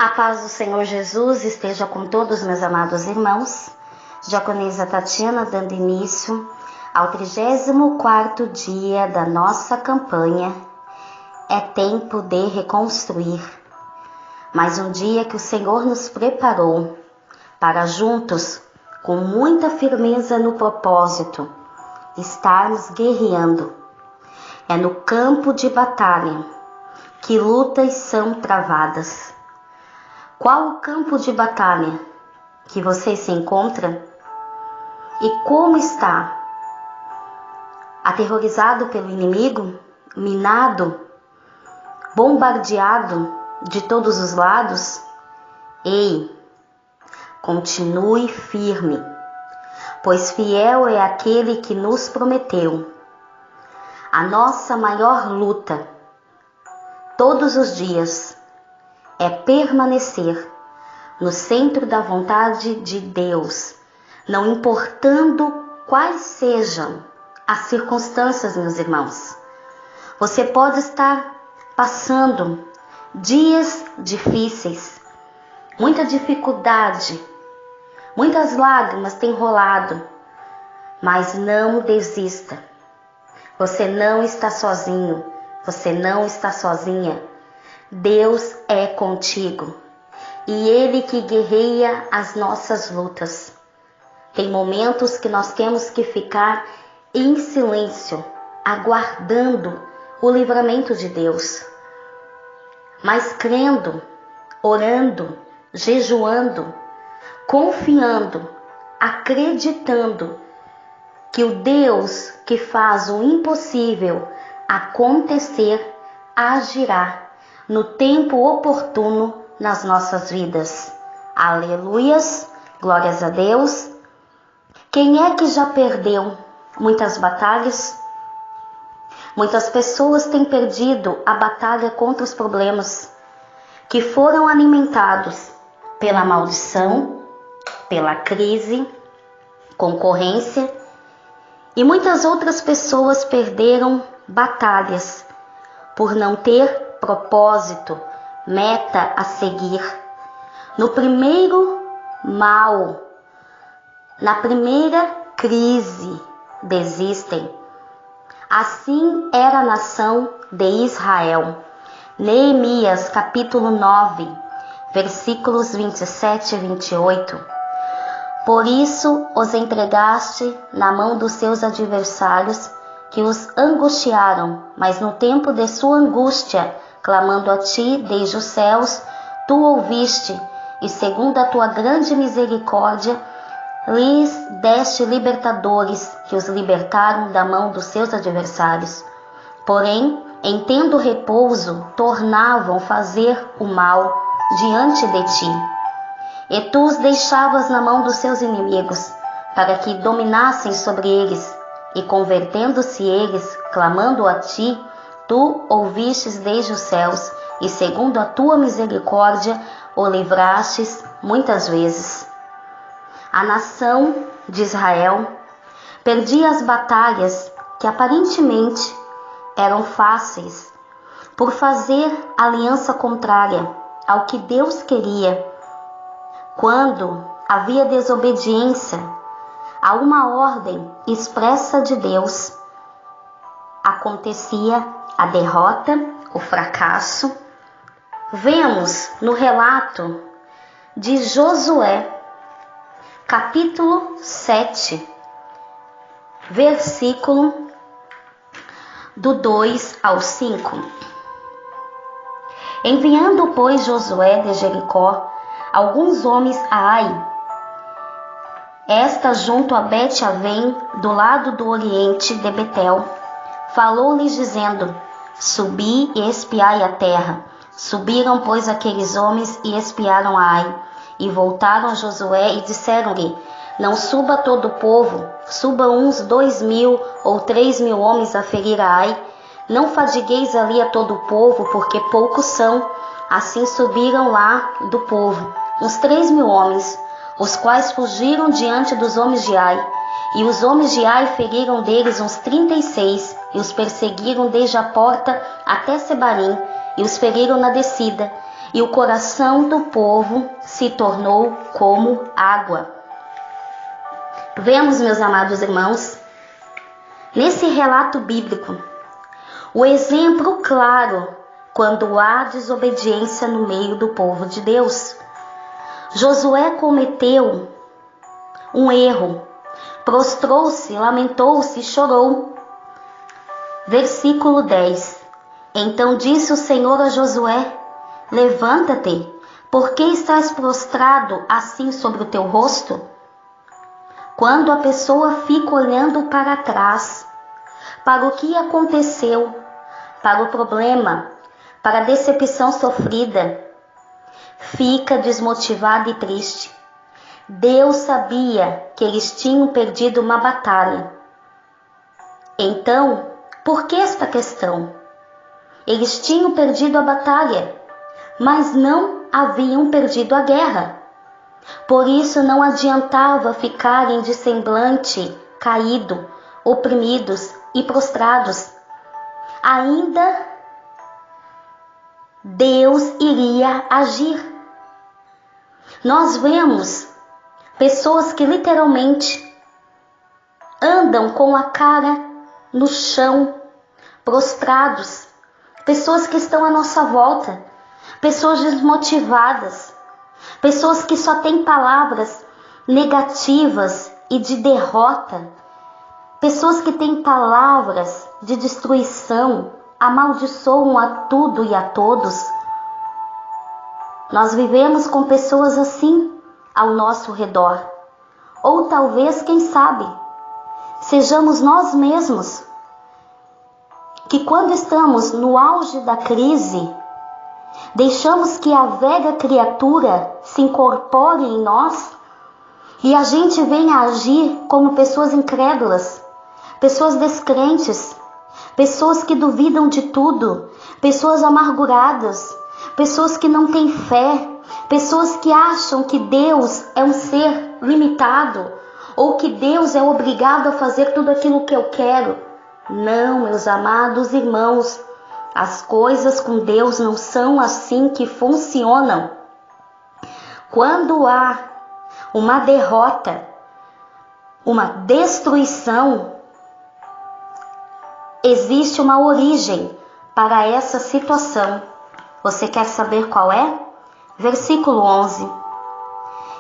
A paz do Senhor Jesus esteja com todos meus amados irmãos. Diaconisa Tatiana dando início ao 34º dia da nossa campanha. É tempo de reconstruir. Mais um dia que o Senhor nos preparou para juntos, com muita firmeza no propósito, estarmos guerreando. É no campo de batalha que lutas são travadas. Qual o campo de batalha que você se encontra? E como está? Aterrorizado pelo inimigo? Minado? Bombardeado de todos os lados? Ei, continue firme, pois fiel é aquele que nos prometeu. A nossa maior luta, todos os dias, é permanecer no centro da vontade de Deus, não importando quais sejam as circunstâncias, meus irmãos. Você pode estar passando dias difíceis, muita dificuldade, muitas lágrimas têm rolado, mas não desista. Você não está sozinho, você não está sozinha. Deus é contigo e Ele que guerreia as nossas lutas. Tem momentos que nós temos que ficar em silêncio, aguardando o livramento de Deus, mas crendo, orando, jejuando, confiando, acreditando que o Deus que faz o impossível acontecer agirá no tempo oportuno nas nossas vidas. Aleluias, glórias a Deus. Quem é que já perdeu muitas batalhas? Muitas pessoas têm perdido a batalha contra os problemas que foram alimentados pela maldição, pela crise, concorrência, e muitas outras pessoas perderam batalhas por não ter propósito, meta a seguir. No primeiro mal, na primeira crise, desistem. Assim era a nação de Israel. Neemias capítulo 9, versículos 27 e 28. Por isso os entregaste na mão dos seus adversários, que os angustiaram, mas no tempo de sua angústia, clamando a ti desde os céus, tu ouviste, e segundo a tua grande misericórdia, lhes deste libertadores, que os libertaram da mão dos seus adversários. Porém, em tendo repouso, tornavam fazer o mal diante de ti. E tu os deixavas na mão dos seus inimigos, para que dominassem sobre eles. E convertendo-se eles, clamando a ti, tu ouvistes desde os céus, e segundo a tua misericórdia, o livrastes muitas vezes. A nação de Israel perdia as batalhas que aparentemente eram fáceis, por fazer aliança contrária ao que Deus queria. Quando havia desobediência a uma ordem expressa de Deus, acontecia a derrota, o fracasso. Vemos no relato de Josué, capítulo 7, versículo do 2 ao 5. Enviando, pois, Josué de Jericó alguns homens a Ai, esta junto a Bet-Avém, do lado do oriente de Betel, falou-lhes dizendo: subi e espiai a terra. Subiram, pois, aqueles homens e espiaram a Ai, e voltaram a Josué e disseram-lhe: não suba todo o povo, suba uns 2.000 ou 3.000 homens a ferir a Ai. Não fadigueis ali a todo o povo, porque poucos são. Assim subiram lá do povo uns 3.000 homens, os quais fugiram diante dos homens de Ai. E os homens de Ai feriram deles uns 36, e os perseguiram desde a porta até Sebarim, e os feriram na descida. e o coração do povo se tornou como água. Vemos, meus amados irmãos, nesse relato bíblico, o exemplo claro quando há desobediência no meio do povo de Deus. Josué cometeu um erro, prostrou-se, lamentou-se e chorou. Versículo 10. Então disse o Senhor a Josué: levanta-te, porque estás prostrado assim sobre o teu rosto? Quando a pessoa fica olhando para trás, para o que aconteceu, para o problema, para a decepção sofrida, fica desmotivada e triste. Deus sabia que eles tinham perdido uma batalha. Então, por que esta questão? Eles tinham perdido a batalha, mas não haviam perdido a guerra. Por isso não adiantava ficarem de semblante caído, oprimidos e prostrados. Ainda Deus iria agir. Nós vemos pessoas que literalmente andam com a cara no chão, prostrados, pessoas que estão à nossa volta, pessoas desmotivadas, pessoas que só têm palavras negativas e de derrota, pessoas que têm palavras de destruição, amaldiçoam a tudo e a todos. Nós vivemos com pessoas assim ao nosso redor. Ou talvez, quem sabe, sejamos nós mesmos, que quando estamos no auge da crise, deixamos que a velha criatura se incorpore em nós e a gente venha agir como pessoas incrédulas, pessoas descrentes, pessoas que duvidam de tudo, pessoas amarguradas, pessoas que não têm fé, pessoas que acham que Deus é um ser limitado ou que Deus é obrigado a fazer tudo aquilo que eu quero. Não, meus amados irmãos, as coisas com Deus não são assim que funcionam. Quando há uma derrota, uma destruição, existe uma origem para essa situação. Você quer saber qual é? Versículo 11.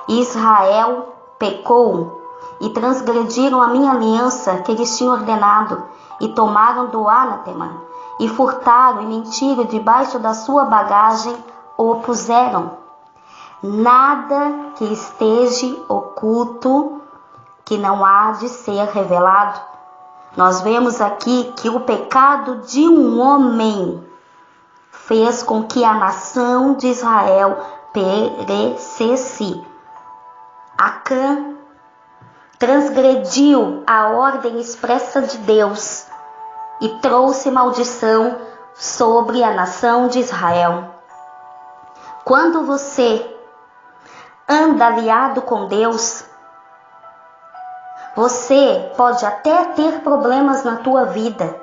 Israel pecou e transgrediram a minha aliança que lhes tinha ordenado e tomaram do anátema e furtaram e mentiram debaixo da sua bagagem o puseram. Nada que esteja oculto que não há de ser revelado. Nós vemos aqui que o pecado de um homem fez com que a nação de Israel perecesse. Acã transgrediu a ordem expressa de Deus e trouxe maldição sobre a nação de Israel. Quando você anda aliado com Deus, você pode até ter problemas na tua vida,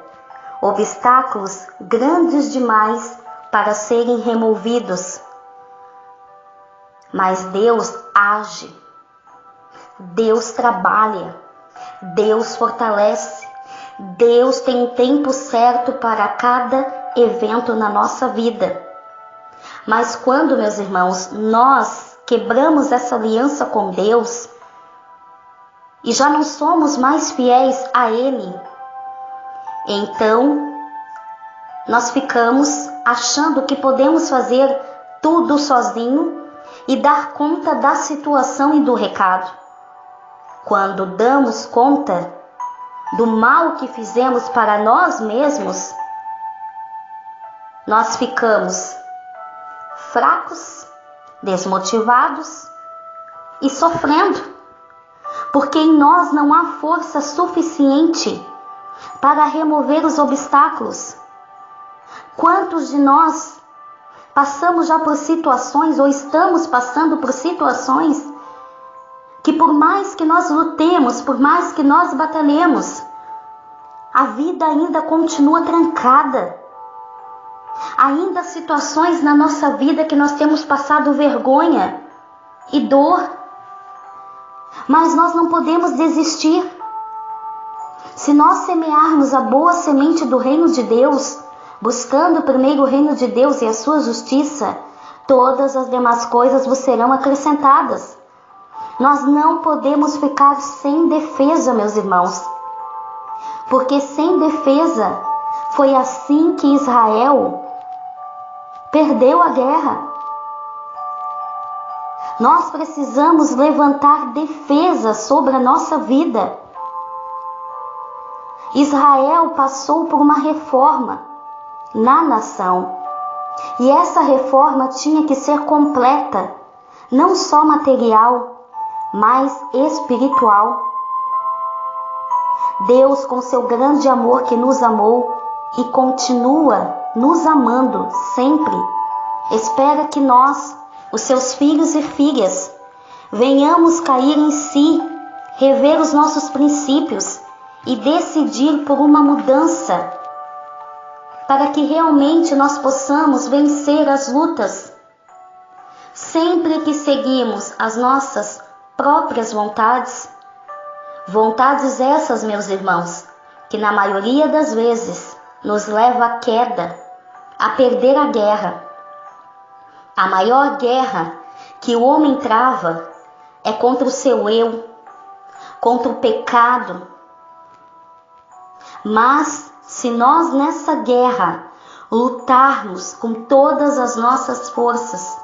obstáculos grandes demais para serem removidos. Mas Deus age, Deus trabalha, Deus fortalece, Deus tem um tempo certo para cada evento na nossa vida. Mas quando, meus irmãos, nós quebramos essa aliança com Deus e já não somos mais fiéis a Ele, então nós ficamos achando que podemos fazer tudo sozinho e dar conta da situação e do recado. Quando damos conta do mal que fizemos para nós mesmos, nós ficamos fracos, desmotivados e sofrendo, porque em nós não há força suficiente para remover os obstáculos. Quantos de nós passamos já por situações ou estamos passando por situações que por mais que nós lutemos, por mais que nós batalhemos, a vida ainda continua trancada. Ainda há situações na nossa vida que nós temos passado vergonha e dor, mas nós não podemos desistir. Se nós semearmos a boa semente do reino de Deus, buscando primeiro o reino de Deus e a sua justiça, todas as demais coisas vos serão acrescentadas. Nós não podemos ficar sem defesa, meus irmãos, porque sem defesa foi assim que Israel perdeu a guerra. Nós precisamos levantar defesa sobre a nossa vida. Israel passou por uma reforma na nação, e essa reforma tinha que ser completa, não só material, mas espiritual. Deus, com seu grande amor que nos amou e continua nos amando sempre, espera que nós, os seus filhos e filhas, venhamos cair em si, rever os nossos princípios e decidir por uma mudança, para que realmente nós possamos vencer as lutas. Sempre que seguimos as nossas próprias vontades essas, meus irmãos, que na maioria das vezes nos leva à queda, a perder a guerra. A maior guerra que o homem trava é contra o seu eu, contra o pecado. Mas se nós nessa guerra lutarmos com todas as nossas forças,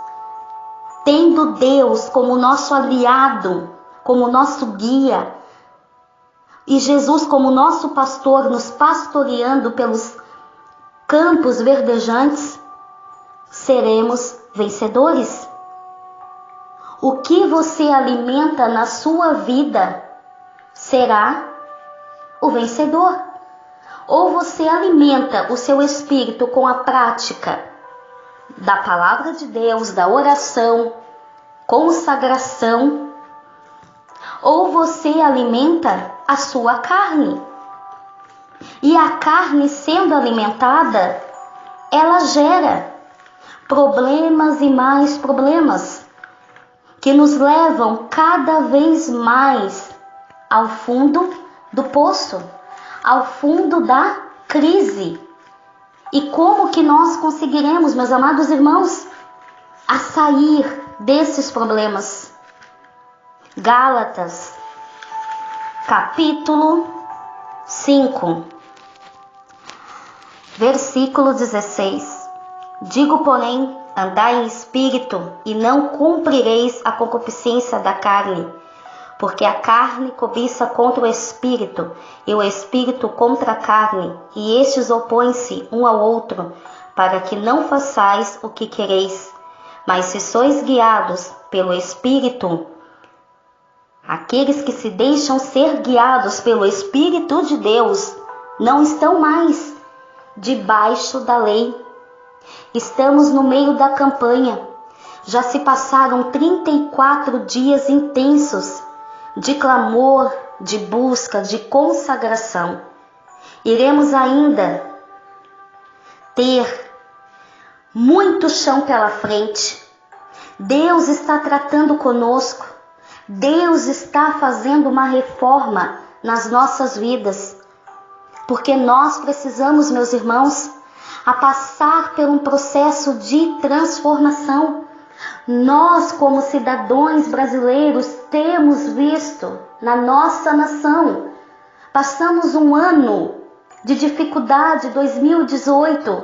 tendo Deus como nosso aliado, como nosso guia, e Jesus como nosso pastor, nos pastoreando pelos campos verdejantes, seremos vencedores. O que você alimenta na sua vida será o vencedor. Ou você alimenta o seu espírito com a prática da palavra de Deus, da oração, consagração, ou você alimenta a sua carne. E a carne sendo alimentada, ela gera problemas e mais problemas, que nos levam cada vez mais ao fundo do poço, ao fundo da crise. E como que nós conseguiremos, meus amados irmãos, a sair desses problemas? Gálatas, capítulo 5, versículo 16. Digo, porém, andai em espírito, e não cumprireis a concupiscência da carne, porque a carne cobiça contra o espírito, e o espírito contra a carne, e estes opõem-se um ao outro, para que não façais o que quereis. Mas se sois guiados pelo espírito, aqueles que se deixam ser guiados pelo Espírito de Deus não estão mais debaixo da lei. Estamos no meio da campanha. Já se passaram 34 dias intensos de clamor, de busca, de consagração. Iremos ainda ter muito chão pela frente. Deus está tratando conosco. Deus está fazendo uma reforma nas nossas vidas, porque nós precisamos, meus irmãos, a passar por um processo de transformação. Nós, como cidadãos brasileiros, temos visto na nossa nação, passamos um ano de dificuldade. 2018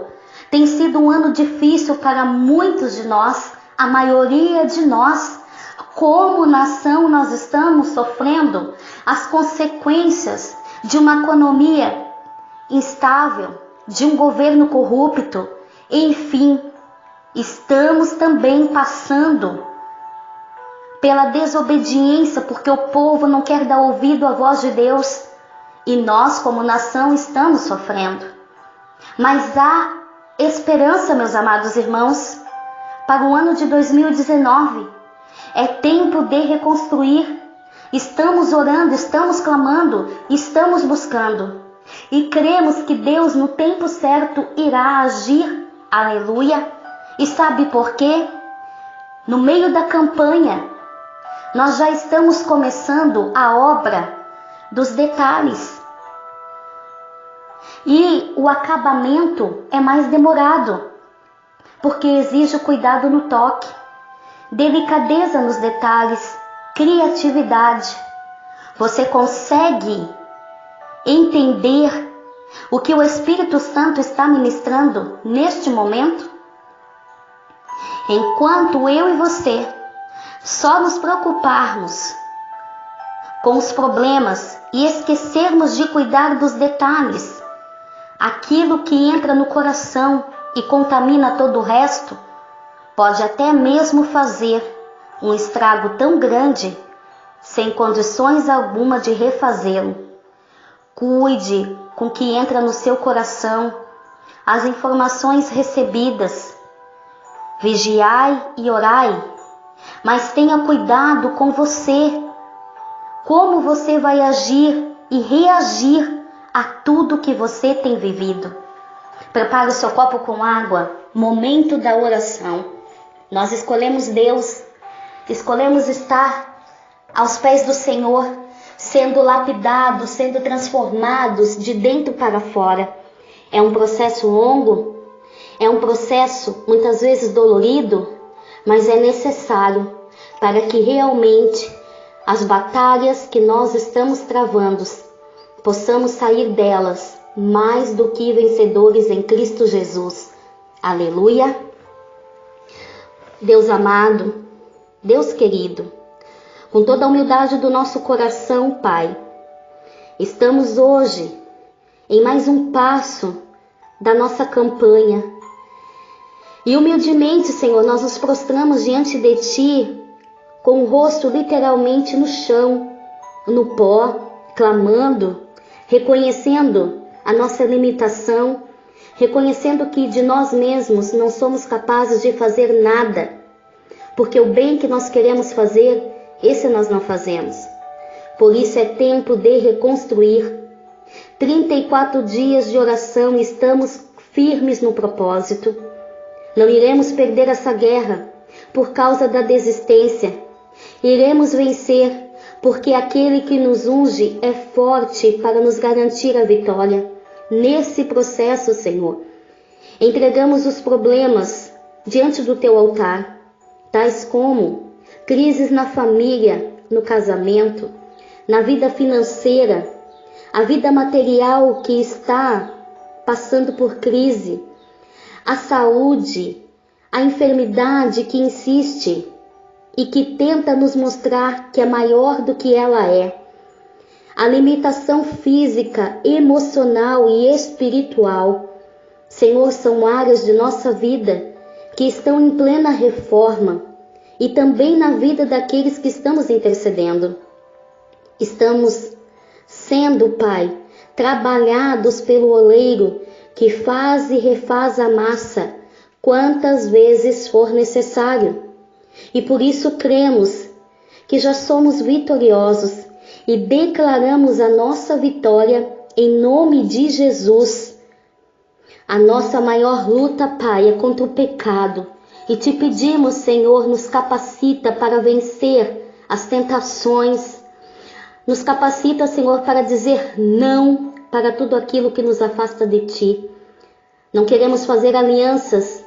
tem sido um ano difícil para muitos de nós, a maioria de nós. Como nação, nós estamos sofrendo as consequências de uma economia instável, de um governo corrupto. Enfim, estamos também passando pela desobediência, porque o povo não quer dar ouvido à voz de Deus. E nós, como nação, estamos sofrendo. Mas há esperança, meus amados irmãos, para o ano de 2019. É tempo de reconstruir. Estamos orando, estamos clamando, estamos buscando. E cremos que Deus, no tempo certo, irá agir Aleluia! E sabe por quê? No meio da campanha, nós já estamos começando a obra dos detalhes. E o acabamento é mais demorado, porque exige cuidado no toque, delicadeza nos detalhes, criatividade. Você consegue entender o que o Espírito Santo está ministrando neste momento? Enquanto eu e você só nos preocuparmos com os problemas e esquecermos de cuidar dos detalhes, aquilo que entra no coração e contamina todo o resto, pode até mesmo fazer um estrago tão grande, sem condições alguma de refazê-lo. Cuide com o que entra no seu coração, as informações recebidas. Vigiai e orai, mas tenha cuidado com você, como você vai agir e reagir a tudo que você tem vivido. Prepare o seu copo com água, momento da oração. Nós escolhemos Deus, escolhemos estar aos pés do Senhor, sendo lapidados, sendo transformados de dentro para fora. É um processo longo, é um processo muitas vezes dolorido, mas é necessário para que realmente as batalhas que nós estamos travando, possamos sair delas mais do que vencedores em Cristo Jesus. Aleluia! Deus amado, Deus querido, com toda a humildade do nosso coração, Pai, estamos hoje em mais um passo da nossa campanha. E humildemente, Senhor, nós nos prostramos diante de Ti, com o rosto literalmente no chão, no pó, clamando, reconhecendo a nossa limitação, reconhecendo que de nós mesmos não somos capazes de fazer nada, porque o bem que nós queremos fazer, esse nós não fazemos. Por isso é tempo de reconstruir. 34 dias de oração e estamos firmes no propósito. Não iremos perder essa guerra por causa da desistência. Iremos vencer, porque aquele que nos unge é forte para nos garantir a vitória. Nesse processo, Senhor, entregamos os problemas diante do Teu altar, tais como crises na família, no casamento, na vida financeira, a vida material que está passando por crise, a saúde, a enfermidade que insiste e que tenta nos mostrar que é maior do que ela é, a limitação física, emocional e espiritual. Senhor, são áreas de nossa vida que estão em plena reforma e também na vida daqueles que estamos intercedendo. Estamos sendo, Pai, trabalhados pelo oleiro que faz e refaz a massa quantas vezes for necessário. E por isso cremos que já somos vitoriosos e declaramos a nossa vitória em nome de Jesus. A nossa maior luta, Pai, é contra o pecado. E te pedimos, Senhor, nos capacita para vencer as tentações. Nos capacita, Senhor, para dizer não para tudo aquilo que nos afasta de Ti. Não queremos fazer alianças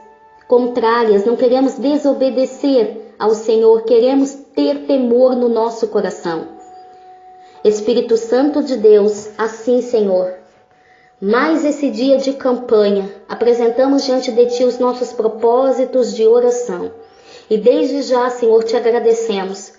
contrárias, não queremos desobedecer ao Senhor, queremos ter temor no nosso coração. Espírito Santo de Deus, assim, Senhor, mais esse dia de campanha, apresentamos diante de Ti os nossos propósitos de oração. E desde já, Senhor, Te agradecemos,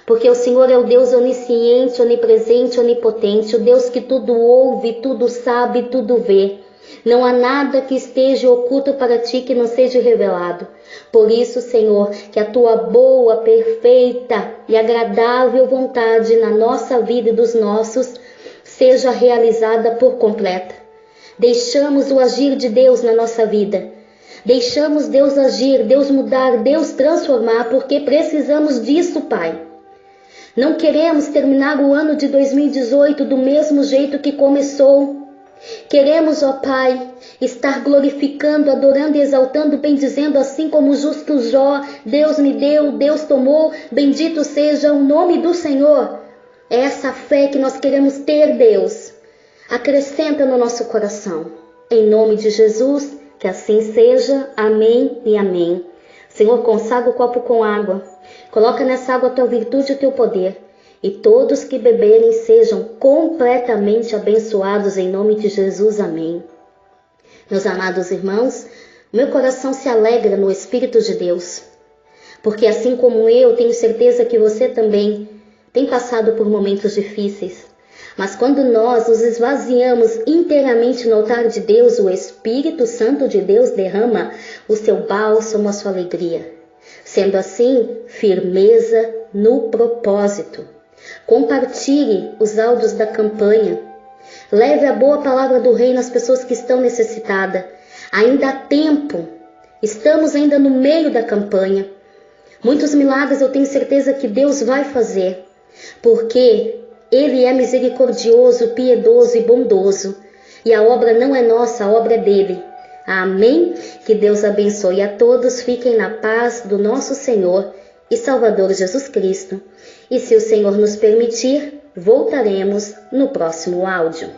porque o Senhor é o Deus onisciente, onipresente, onipotente, o Deus que tudo ouve, tudo sabe, tudo vê. Não há nada que esteja oculto para Ti que não seja revelado. Por isso, Senhor, que a Tua boa, perfeita e agradável vontade na nossa vida e dos nossos seja realizada por completa. Deixamos o agir de Deus na nossa vida. Deixamos Deus agir, Deus mudar, Deus transformar, porque precisamos disso, Pai. Não queremos terminar o ano de 2018 do mesmo jeito que começou. Queremos, ó Pai, estar glorificando, adorando e exaltando, bendizendo, assim como o justo Jó: Deus me deu, Deus tomou, bendito seja o nome do Senhor. É essa fé que nós queremos ter, Deus. Acrescenta no nosso coração. Em nome de Jesus, que assim seja. Amém e amém. Senhor, consagra o copo com água. Coloca nessa água a tua virtude e o teu poder. E todos que beberem sejam completamente abençoados em nome de Jesus. Amém. Meus amados irmãos, meu coração se alegra no Espírito de Deus. Porque assim como eu, tenho certeza que você também tem passado por momentos difíceis. Mas quando nós nos esvaziamos inteiramente no altar de Deus, o Espírito Santo de Deus derrama o seu bálsamo, a sua alegria. Sendo assim, firmeza no propósito. Compartilhe os áudios da campanha. Leve a boa palavra do reino às pessoas que estão necessitadas. Ainda há tempo. Estamos ainda no meio da campanha. Muitos milagres eu tenho certeza que Deus vai fazer. Porque Ele é misericordioso, piedoso e bondoso. E a obra não é nossa, a obra é dele. Amém? Que Deus abençoe a todos. Fiquem na paz do nosso Senhor e Salvador Jesus Cristo. E se o Senhor nos permitir, voltaremos no próximo áudio.